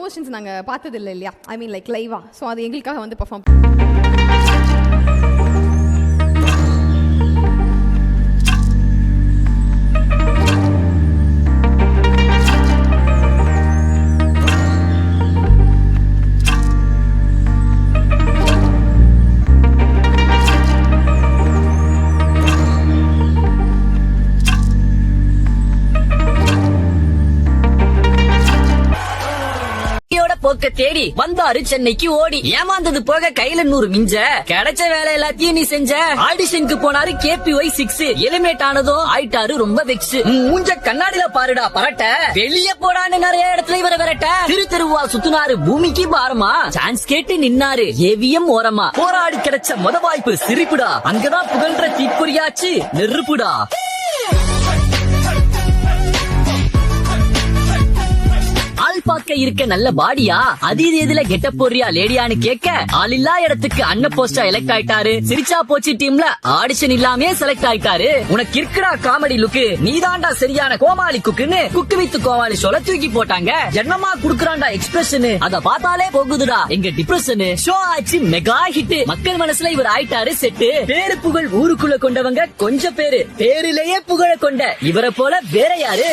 Portions நாங்க பார்த்தது இல்லை இல்லையா, ஐ மீன் லைக் லைவா. ஸோ அது எங்களுக்காக வந்து பெர்ஃபார்ம். போக்க தேடி வந்தாரு சென்னைக்கு ஓடி, ஏமாந்தது போக கையில 100 மிஞ்ச, கிடைச்ச வேலை எல்லாத்தையும் நீ செஞ்ச. ஆடிஷனுக்கு போனாரு KPY 6, எலிமினேட் ஆனதும் ஆயிட்டாரு ரொம்ப வெக்ஸ். மூஞ்ச கண்ணாடியில பாருடா பரட்ட, வெளிய போடான்னு நிறைய இடத்துல இவர விரட்ட. திருவா சுத்துனாரு பூமிக்கு பாரமா, சான்ஸ் கேட்டு நின்னாரு ஏவிஎம் ஓரமா. போராடி கிடைச்ச மொத வாய்ப்பு சிரிப்புடா, அங்கதான் புகழ்ற தீப்பொறியாச்சு நெருப்புடா. பாக்க இருக்க நல்ல பாடியா, அது இதுல கெட்ட போறியா லேடியான்னு கேட்க, ஆள் இல்லா இடத்துக்கு அண்ணன் போஸ்டா எலெக்ட் ஆயிட்டாரு. சிரிச்சா போச்சு டீம்ல ஆடிஷன் இல்லாமே செலக்ட் ஆயிட்டாரு. உனக்கு இருக்குடா காமெடி லுக்கு, நீதாண்டா சரியான கோமாளி குக்குன்னு குக்கு வித்து கோமாளி ஷோல தூக்கி போட்டாங்க. என்னமா குடுக்குறான்டா எக்ஸ்பிரஷன், அத பார்த்தாலே போகுதுடா எங்க டிப்ரெஷன். ஷோ ஆச்சு மெகா ஹிட், மக்கள் மனசுல இவர் ஆயிட்டாரு செட்டு. பேரு புகழ் ஊருக்குள்ள கொண்டவங்க கொஞ்சம் பேரு, பேரிலேயே புகழ கொண்ட இவரை போல வேற யாரு.